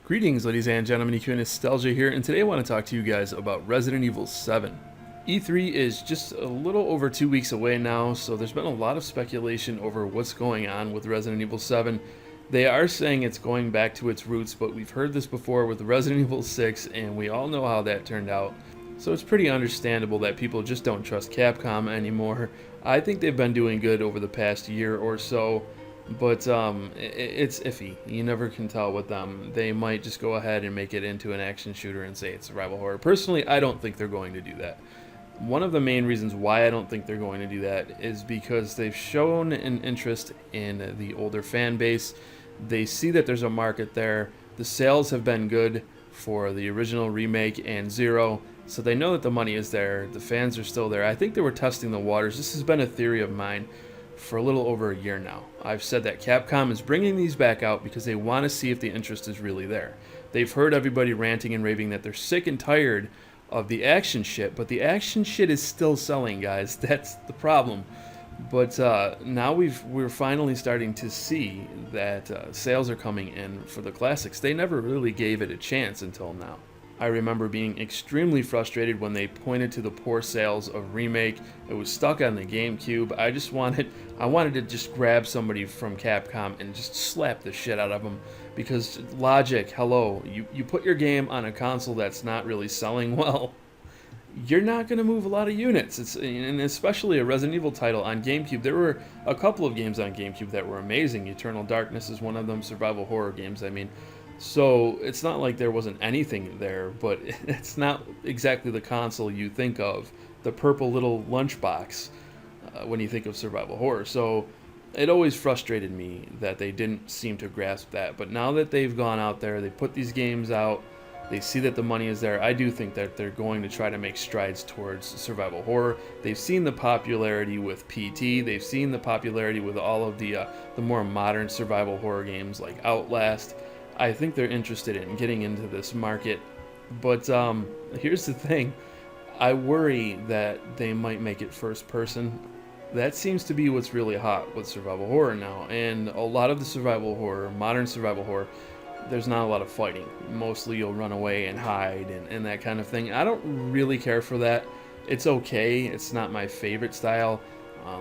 Greetings, ladies and gentlemen, EQ Nostalgia here, and today I want to talk to you guys about Resident Evil 7. E3 is just a little over 2 weeks away now, so there's been a lot of speculation over what's going on with Resident Evil 7. They are saying it's going back to its roots, but we've heard this before with Resident Evil 6, and we all know how that turned out. So it's pretty understandable that people just don't trust Capcom anymore. I think they've been doing good over the past year or so, but it's iffy. You never can tell with them. They might just go ahead and make it into an action shooter and say it's survival horror. Personally, I don't think they're going to do that. One of the main reasons why I don't think they're going to do that is because they've shown an interest in the older fan base. They see that there's a market there. The sales have been good for the original remake and Zero, so they know that the money is there. The fans are still there. I think they were testing the waters. This has been a theory of mine for a little over a year now. I've said that Capcom is bringing these back out because they want to see if the interest is really there. They've heard everybody ranting and raving that they're sick and tired of the action shit, but the action shit is still selling, guys. That's the problem. But now we're finally starting to see that sales are coming in for the classics. They never really gave it a chance until now. I remember being extremely frustrated when they pointed to the poor sales of Remake. It was stuck on the GameCube. I wanted to just grab somebody from Capcom and just slap the shit out of them, because logic, hello, you put your game on a console that's not really selling well, you're not going to move a lot of units. And especially a Resident Evil title on GameCube. There were a couple of games on GameCube that were amazing. Eternal Darkness is one of them, survival horror games, I mean. So it's not like there wasn't anything there, but it's not exactly the console you think of, the purple little lunchbox, when you think of survival horror. So it always frustrated me that they didn't seem to grasp that. But now that they've gone out there, they put these games out, they see that the money is there, I do think that they're going to try to make strides towards survival horror. They've seen the popularity with PT, they've seen the popularity with all of the more modern survival horror games like Outlast. I think they're interested in getting into this market, but here's the thing. I worry that they might make it first person. That seems to be what's really hot with survival horror now, and a lot of the survival horror, modern survival horror, there's not a lot of fighting. Mostly you'll run away and hide and that kind of thing. I don't really care for that. It's okay. It's not my favorite style.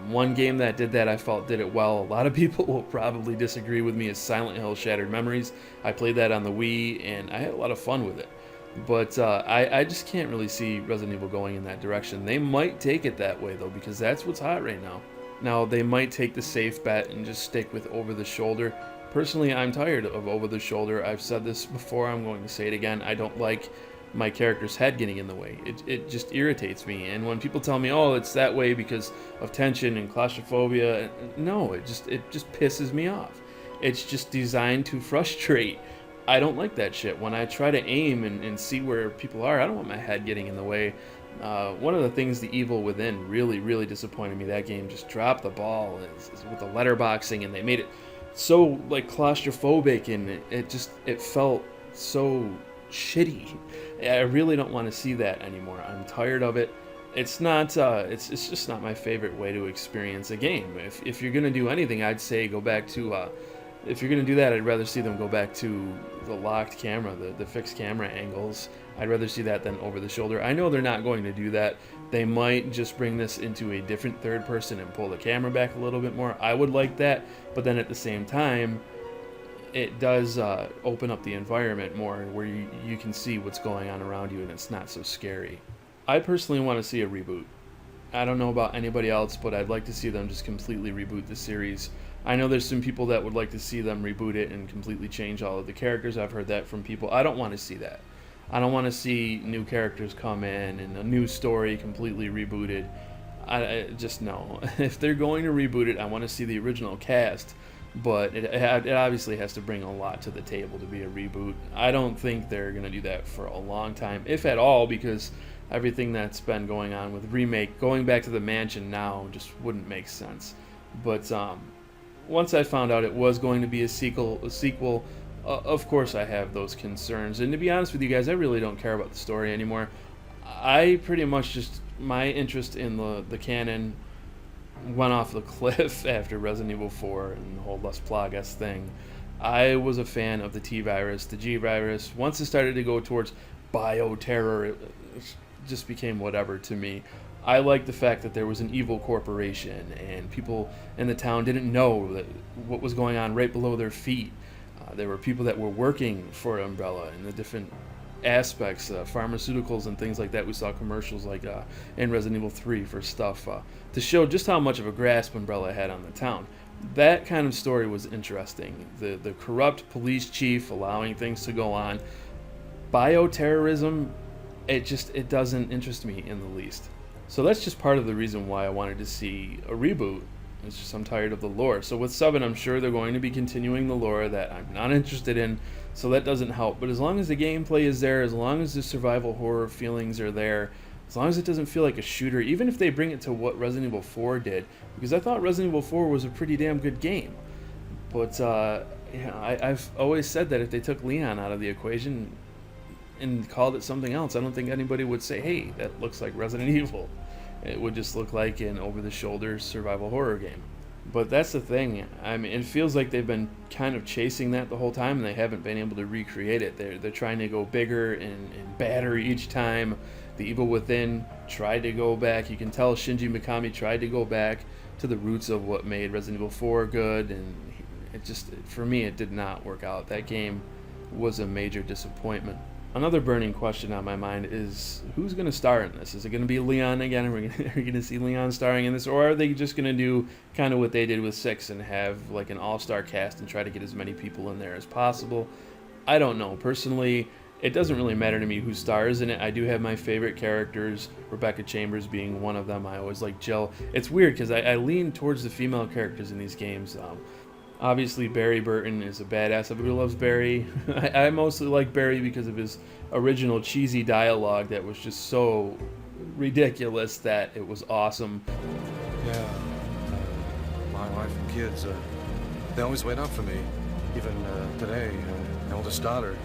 One game that did that I felt did it well. A lot of people will probably disagree with me, is Silent Hill Shattered Memories. I played that on the Wii and I had a lot of fun with it. But I just can't really see Resident Evil going in that direction. They might take it that way though, because that's what's hot right now. Now they might take the safe bet and just stick with over the shoulder. Personally, I'm tired of over the shoulder. I've said this before, I'm going to say it again. I don't like my character's head getting in the way. It just irritates me. And when people tell me, oh, it's that way because of tension and claustrophobia, no, it just pisses me off. It's just designed to frustrate. I don't like that shit. When I try to aim and see where people are, I don't want my head getting in the way. One of the things, The Evil Within, really disappointed me. That game just dropped the ball with the letterboxing, and they made it so like claustrophobic, and it felt so shitty. I really don't want to see that anymore. I'm tired of it. It's not. It's just not my favorite way to experience a game. If you're gonna do anything, I'd say go back to. If you're gonna do that, I'd rather see them go back to the locked camera, the fixed camera angles. I'd rather see that than over the shoulder. I know they're not going to do that. They might just bring this into a different third person and pull the camera back a little bit more. I would like that, but then at the same time, it does open up the environment more, where you can see what's going on around you and it's not so scary. I personally want to see a reboot. I don't know about anybody else, but I'd like to see them just completely reboot the series. I know there's some people that would like to see them reboot it and completely change all of the characters. I've heard that from people. I don't want to see that. I don't want to see new characters come in and a new story completely rebooted. I just no. If they're going to reboot it, I want to see the original cast. But it obviously has to bring a lot to the table to be a reboot. I don't think they're going to do that for a long time, if at all, because everything that's been going on with Remake, going back to the mansion now, just wouldn't make sense. But once I found out it was going to be a sequel, of course I have those concerns. And to be honest with you guys, I really don't care about the story anymore. I pretty much just, my interest in the canon went off the cliff after Resident Evil 4 and the whole Las Plagas thing. I was a fan of the T virus, the G virus. Once it started to go towards bioterror, it just became whatever to me. I liked the fact that there was an evil corporation and people in the town didn't know what was going on right below their feet. There were people that were working for Umbrella in the different aspects, pharmaceuticals and things like that. We saw commercials like in Resident Evil 3 for stuff to show just how much of a grasp Umbrella had on the town. That kind of story was interesting. The corrupt police chief allowing things to go on. Bioterrorism, it doesn't interest me in the least. So that's just part of the reason why I wanted to see a reboot. It's just I'm tired of the lore. So with 7, I'm sure they're going to be continuing the lore that I'm not interested in, so that doesn't help. But as long as the gameplay is there, as long as the survival horror feelings are there, as long as it doesn't feel like a shooter, even if they bring it to what Resident Evil 4 did, because I thought Resident Evil 4 was a pretty damn good game. But I've always said that if they took Leon out of the equation and called it something else, I don't think anybody would say, hey, that looks like Resident Evil. It would just look like an over-the-shoulder survival horror game. But that's the thing. I mean, it feels like they've been kind of chasing that the whole time, and they haven't been able to recreate it. They're trying to go bigger and badder each time. The Evil Within tried to go back. You can tell Shinji Mikami tried to go back to the roots of what made Resident Evil 4 good, and it just, for me, it did not work out. That game was a major disappointment. Another burning question on my mind is, who's going to star in this? Is it going to be Leon again? Are we going to see Leon starring in this? Or are they just going to do kind of what they did with 6 and have like an all-star cast and try to get as many people in there as possible? I don't know. Personally, it doesn't really matter to me who stars in it. I do have my favorite characters, Rebecca Chambers being one of them. I always like Jill. It's weird because I lean towards the female characters in these games. Obviously, Barry Burton is a badass. Everybody loves Barry. I mostly like Barry because of his original cheesy dialogue that was just so ridiculous that it was awesome. Yeah, my wife and kids, they always wait up for me. Even today, my oldest daughter.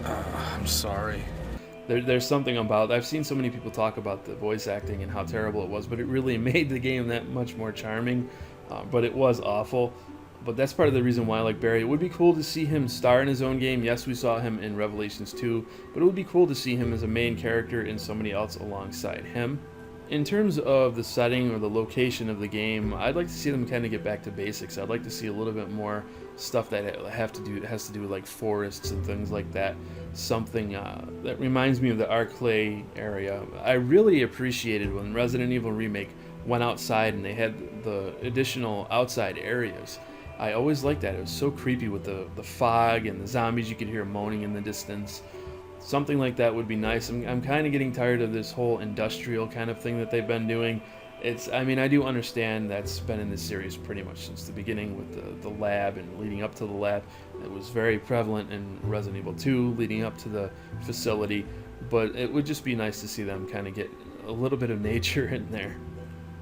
I'm sorry. There's something about, I've seen so many people talk about the voice acting and how terrible it was, but it really made the game that much more charming. But it was awful. But that's part of the reason why I like Barry. It would be cool to see him star in his own game. Yes, we saw him in Revelations 2, but it would be cool to see him as a main character and somebody else alongside him. In terms of the setting or the location of the game, I'd like to see them kind of get back to basics. I'd like to see a little bit more stuff that has to do with like forests and things like that. Something that reminds me of the Arclay area. I really appreciated when Resident Evil Remake went outside and they had the additional outside areas. I always liked that. It was so creepy with the fog and the zombies you could hear moaning in the distance. Something like that would be nice. I'm kind of getting tired of this whole industrial kind of thing that they've been doing. I mean, I do understand that's been in this series pretty much since the beginning with the lab and leading up to the lab. It was very prevalent in Resident Evil 2 leading up to the facility, but it would just be nice to see them kind of get a little bit of nature in there.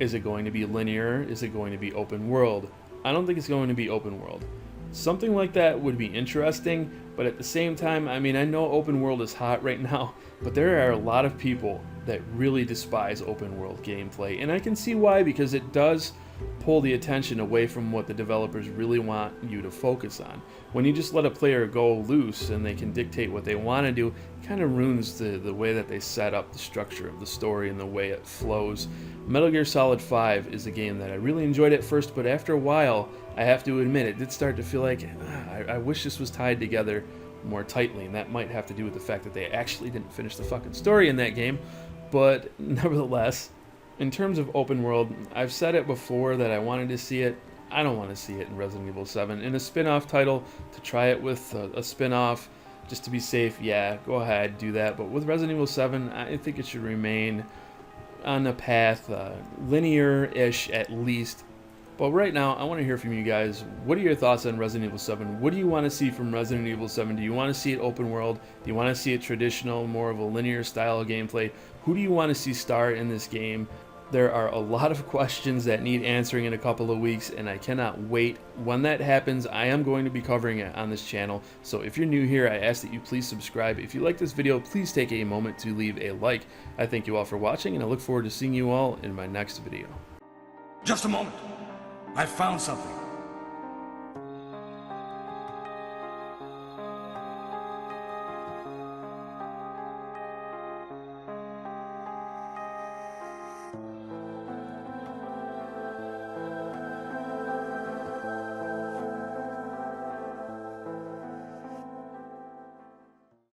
Is it going to be linear? Is it going to be open world? I don't think it's going to be open world. Something like that would be interesting, but at the same time, I mean, I know open world is hot right now, but there are a lot of people that really despise open world gameplay, and I can see why, because it does pull the attention away from what the developers really want you to focus on. When you just let a player go loose and they can dictate what they want to do, it kind of ruins the way that they set up the structure of the story and the way it flows. Metal Gear Solid 5 is a game that I really enjoyed at first, but after a while, I have to admit, it did start to feel like, I wish this was tied together more tightly, and that might have to do with the fact that they actually didn't finish the fucking story in that game, but nevertheless, in terms of open world, I've said it before that I wanted to see it. I don't want to see it in Resident Evil 7. In a spin-off title, to try it with a spin-off, just to be safe, yeah, go ahead, do that. But with Resident Evil 7, I think it should remain on a path, linear-ish at least. But right now, I want to hear from you guys. What are your thoughts on Resident Evil 7? What do you want to see from Resident Evil 7? Do you want to see it open world? Do you want to see it traditional, more of a linear style of gameplay? Who do you want to see star in this game? There are a lot of questions that need answering in a couple of weeks, and I cannot wait. When that happens, I am going to be covering it on this channel. So if you're new here, I ask that you please subscribe. If you like this video, please take a moment to leave a like. I thank you all for watching, and I look forward to seeing you all in my next video. Just a moment. I found something.